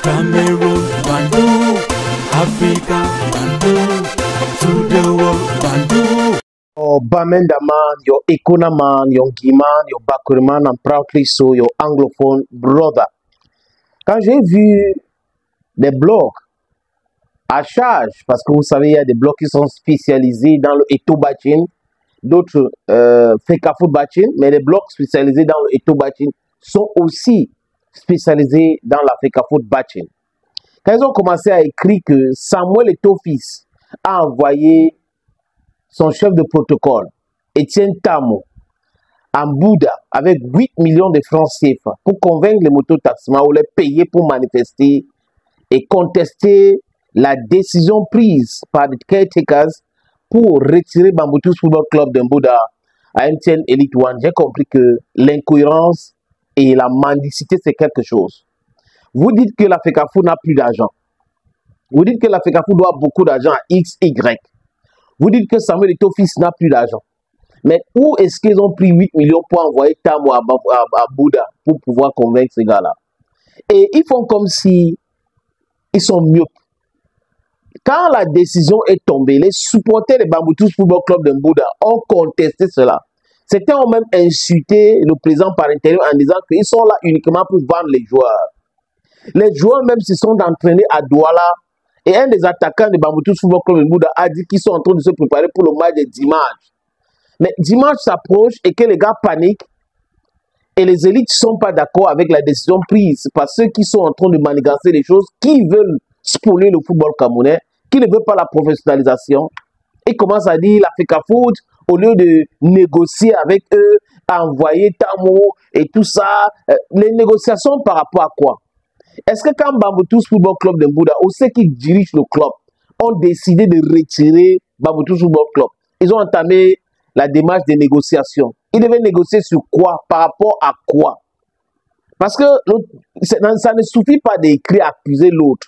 Cameroon, Bandung, Africa, Bandung, to the world, Bandung. Your Bamenda man, your Ekona man, your Guiman, your Bakuri man, and proudly so your anglophone brother. Quand j'ai vu des blogs à charge, parce que vous savez, il y a des blogs qui sont spécialisés dans le Eto Bachin, d'autres Fekafoot Bachin, mais les blogs spécialisés dans le Eto Bachin sont aussi spécialisés dans la Fekafoot Bachin. Quand ils ont commencé à écrire que Samuel Eto'o-Fils a envoyé son chef de protocole, Etienne Tamo, en Bouddha, avec 8 millions de francs CFA pour convaincre les mototaximans ou les payer pour manifester et contester la décision prise par les caretakers pour retirer Bamboutus Football Club de Bouddha à MTN Elite One. J'ai compris que l'incohérence et la mendicité, c'est quelque chose. Vous dites que la Fekafoot n'a plus d'argent. Vous dites que la Fekafoot doit beaucoup d'argent à X, Y. Vous dites que Samuel Eto'o-Fils n'a plus d'argent. Mais où est-ce qu'ils ont pris 8 millions pour envoyer Tamo à Bouddha pour pouvoir convaincre ces gars-là? Et ils font comme si ils sont mieux. Quand la décision est tombée, les supporters des Bamboutus Football Club de Bouddha ont contesté cela. Certains ont même insulté le président par intérim en disant qu'ils sont là uniquement pour vendre les joueurs. Les joueurs même se sont entraînés à Douala. Et un des attaquants de Bamboutus Football Club de Bouddha a dit qu'ils sont en train de se préparer pour le match de dimanche. Mais dimanche s'approche et que les gars paniquent. Et les élites ne sont pas d'accord avec la décision prise par ceux qui sont en train de manigancer les choses, qui veulent spoiler le football camerounais, qui ne veulent pas la professionnalisation. Ils commencent à dire la Fekafoot, au lieu de négocier avec eux, à envoyer Tamo et tout ça. Les négociations par rapport à quoi? Est-ce que quand Bamboutus Football Club de Bouddha, ou ceux qui dirigent le club, ont décidé de retirer Bamboutus Football Club, ils ont entamé la démarche de négociation? Ils devaient négocier sur quoi? Par rapport à quoi? Parce que ça ne suffit pas d'écrire, accuser l'autre.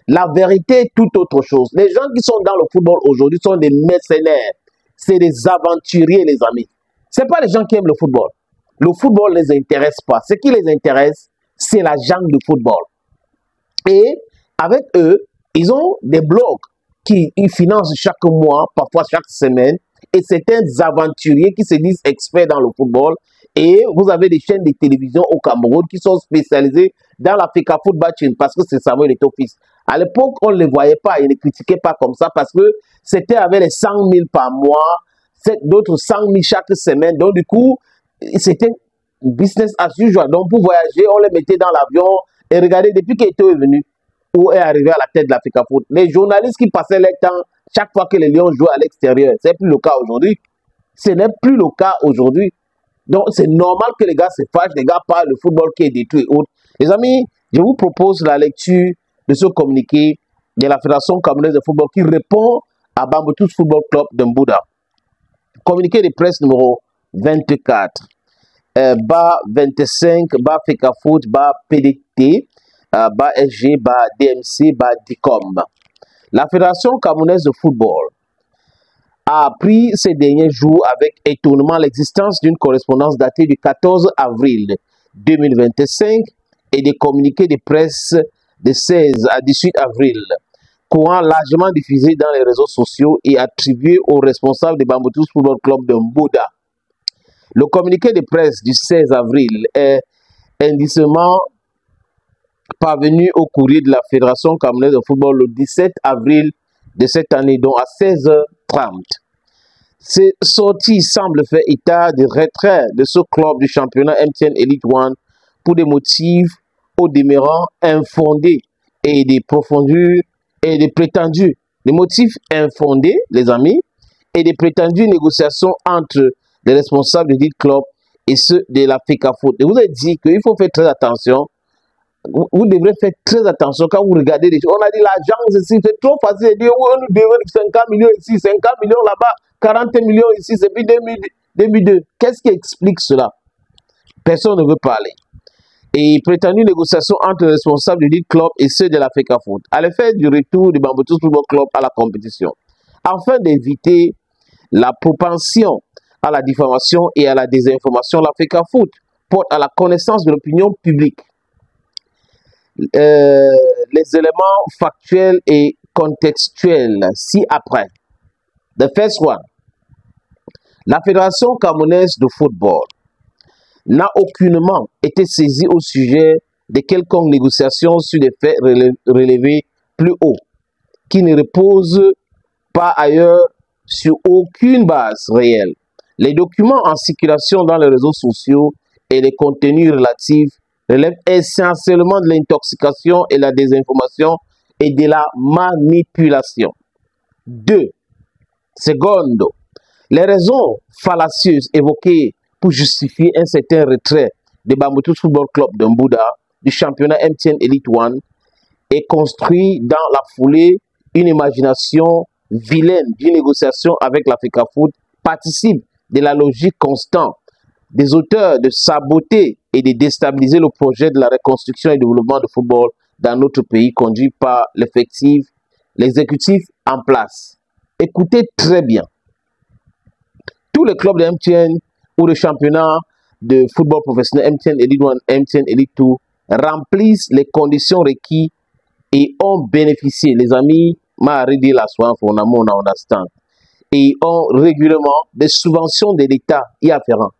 La vérité est tout autre chose. Les gens qui sont dans le football aujourd'hui sont des mercenaires. C'est des aventuriers, les amis. Ce n'est pas les gens qui aiment le football. Le football ne les intéresse pas. Ce qui les intéresse, c'est la jungle de football. Et avec eux, ils ont des blogs qui financent chaque mois, parfois chaque semaine. Et certains aventuriers qui se disent experts dans le football. Et vous avez des chaînes de télévision au Cameroun qui sont spécialisées dans la Fekafoot Bachin parce que c'est Samuel Eto'o-Fils. À l'époque, on ne les voyait pas, ils ne critiquaient pas comme ça parce que c'était avec les 100 000 par mois, d'autres 100 000 chaque semaine. Donc du coup, c'était business as usual. Donc pour voyager, on les mettait dans l'avion et regardez, depuis qu'Eto est venu, ou est arrivé à la tête de la Fekafoot, les journalistes qui passaient leur temps chaque fois que les Lions jouaient à l'extérieur, ce n'est plus le cas aujourd'hui. Ce n'est plus le cas aujourd'hui. Donc c'est normal que les gars se fâchent, les gars parlent le football qui est détruit et autres. Les amis, je vous propose la lecture de ce communiqué de la Fédération camerounaise de football qui répond à Bamboutus Football Club de Bouddha. Communiqué de presse numéro 24, bas 25, bas Fekafoot, bas PDT, bas SG, bas DMC, bas DICOM. La Fédération camerounaise de football a appris ces derniers jours avec étonnement l'existence d'une correspondance datée du 14 avril 2025 et des communiqués de presse de 16 à 18 avril, courant largement diffusé dans les réseaux sociaux et attribué aux responsables de Bamboutus Football Club de Bouddha. Le communiqué de presse du 16 avril est indiciement parvenu au courrier de la Fédération camerounaise de football le 17 avril de cette année, donc à 16h30. Ces sorties semblent faire état de retrait de ce club du championnat MTN Elite One pour des motifs au demeurant infondés et des profondeurs et des prétendus. Des motifs infondés, les amis, et des prétendues négociations entre les responsables du club et ceux de la Fekafoot. Je vous ai dit qu'il faut faire très attention. Vous devrez faire très attention quand vous regardez les choses. On a dit l'argent, c'est trop facile de dire oui, on nous devrait 50 millions ici, 50 millions là-bas, 40 millions ici, c'est depuis 2002. Qu'est-ce qui explique cela? Personne ne veut parler. Et prétendue négociation entre les responsables du club et ceux de la Fekafoot à l'effet du retour du Bamboutus Football Club à la compétition, afin d'éviter la propension à la diffamation et à la désinformation. La Fekafoot porte à la connaissance de l'opinion publique les éléments factuels et contextuels ci-après. The first one. La Fédération camerounaise de football n'a aucunement été saisie au sujet de quelconque négociation sur des faits relevés plus haut, qui ne reposent pas ailleurs sur aucune base réelle. Les documents en circulation dans les réseaux sociaux et les contenus relatifs relèvent essentiellement de l'intoxication et la désinformation et de la manipulation. 2. Secondo, les raisons fallacieuses évoquées pour justifier un certain retrait de Bamboutou Football Club de Mbouda du championnat MTN Elite One est construit dans la foulée une imagination vilaine d'une négociation avec l'Africa Foot participe de la logique constante des auteurs de saboter et de déstabiliser le projet de la reconstruction et développement du football dans notre pays conduit par l'exécutif en place. Écoutez très bien. Tous les clubs de MTN ou de championnat de football professionnel MTN Elite 1, MTN Elite 2 remplissent les conditions requises et ont bénéficié, les amis, dit la soif, on understand, et ont régulièrement des subventions de l'État y afférentes.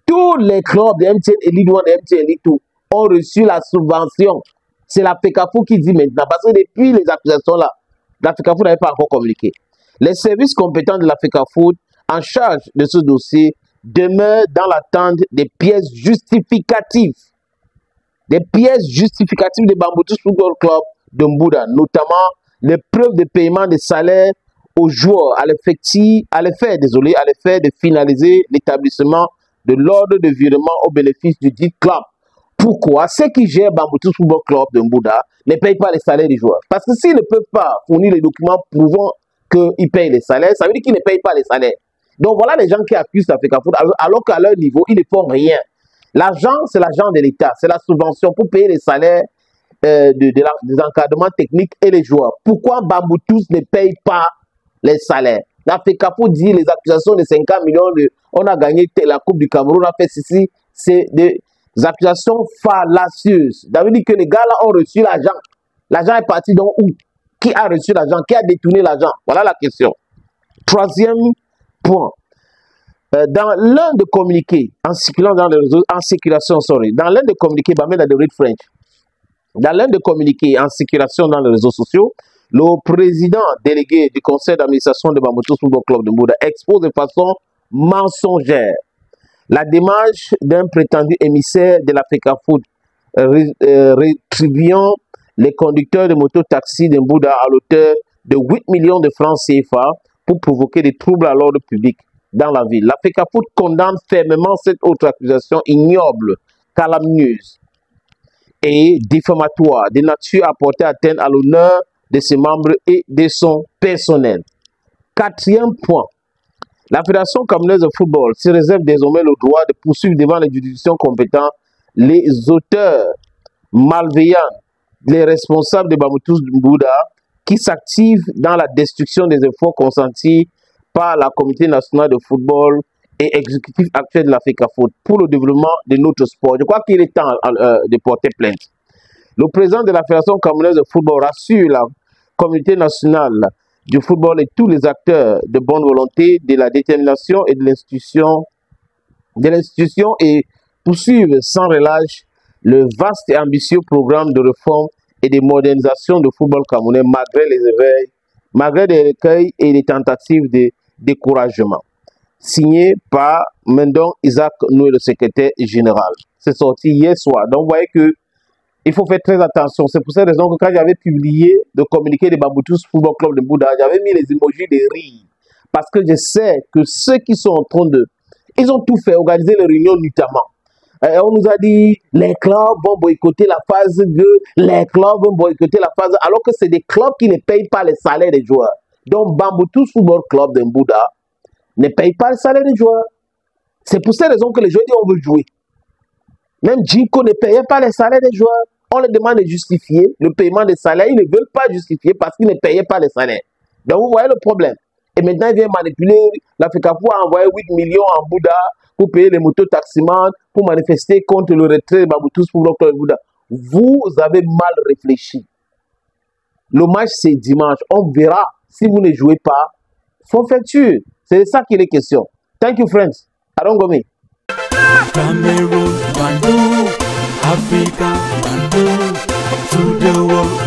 Tous les clubs de MTN Elite 1 et MTN Elite 2 ont reçu la subvention. C'est la FECAFOOT qui dit maintenant, parce que depuis les accusations là, la FECAFOOT n'avait pas encore communiqué. Les services compétents de la FECAFOOT en charge de ce dossier demeurent dans l'attente des pièces justificatives. Des pièces justificatives de Bamboutou Football Club de Mbouda, notamment les preuves de paiement des salaires aux joueurs à l'effet de finaliser l'établissement de l'ordre de virement au bénéfice du dit club. Pourquoi ceux qui gèrent Bamboutou Football Club de Mbouda ne payent pas les salaires des joueurs? Parce que s'ils ne peuvent pas fournir les documents prouvant qu'ils payent les salaires, ça veut dire qu'ils ne payent pas les salaires. Donc voilà les gens qui accusent la FECAFOOT alors qu'à leur niveau, ils ne font rien. L'argent, c'est l'argent de l'État, c'est la subvention pour payer les salaires des encadrements techniques et les joueurs. Pourquoi Bamboutou ne paye pas les salaires? La FECAFOOT dit les accusations de 50 millions, on a gagné la Coupe du Cameroun, on a fait ceci, c'est des accusations fallacieuses. Ça veut dire que les gars là ont reçu l'argent. L'argent est parti donc où? Qui a reçu l'argent? Qui a détourné l'argent? Voilà la question. Troisième point. Dans l'un des communiqués en circulation dans les réseaux, dans l'un des communiqués, dans l'un des communiqués en circulation dans les réseaux sociaux, le président délégué du conseil d'administration de Bamboutou Football Club de Mbouda expose de façon mensongère la démarche d'un prétendu émissaire de la FECAFOOT rétribuant les conducteurs de moto-taxi de Mbouda à l'auteur de 8 millions de francs CFA pour provoquer des troubles à l'ordre public dans la ville. La FECAFOOT condamne fermement cette autre accusation ignoble, calomnieuse et diffamatoire de nature à porter atteinte à l'honneur de ses membres et de son personnel. Quatrième point. La Fédération camerounaise de football se réserve désormais le droit de poursuivre devant les juridictions compétentes les auteurs malveillants, les responsables de Bamboutou Mbouda qui s'activent dans la destruction des efforts consentis par la Comité nationale de football et exécutif actuel de la FECAFOOT pour le développement de notre sport. Je crois qu'il est temps de porter plainte. Le président de la Fédération camerounaise de football rassure la Comité nationale du football et tous les acteurs de bonne volonté de la détermination et de l'institution et poursuivre sans relâche le vaste et ambitieux programme de réforme et de modernisation du football camerounais malgré les recueils et les tentatives de découragement. Signé par Mendon Isaac Noué, le secrétaire général. C'est sorti hier soir. Donc vous voyez que il faut faire très attention. C'est pour cette raison que quand j'avais publié le communiqué de Bamboutou Football Club de Mbouda, j'avais mis les emojis de rire. Parce que je sais que ceux qui sont en train de... Ils ont tout fait, organiser les réunions notamment. On nous a dit, les clubs vont boycotter la phase 2, les clubs vont boycotter la phase 1, alors que c'est des clubs qui ne payent pas les salaires des joueurs. Donc Bamboutou Football Club de Mbouda ne paye pas le salaire des joueurs. C'est pour cette raison que les joueurs disent on veut jouer. Même Djiko ne payait pas les salaires des joueurs. On leur demande de justifier le paiement des salaires. Ils ne veulent pas justifier parce qu'ils ne payaient pas les salaires. Donc vous voyez le problème. Et maintenant, il vient manipuler. La FECAFOOT a envoyé 8 millions en Mbouda pour payer les motos-taximans, pour manifester contre le retrait de Bamboutou Football Club de Mbouda. Vous avez mal réfléchi. Le match, c'est dimanche. On verra si vous ne jouez pas. Forfaiture. C'est de ça qu'il est question. Thank you, friends. Arongomi. Cameroon, Bandung, Africa, Bandung, to the world.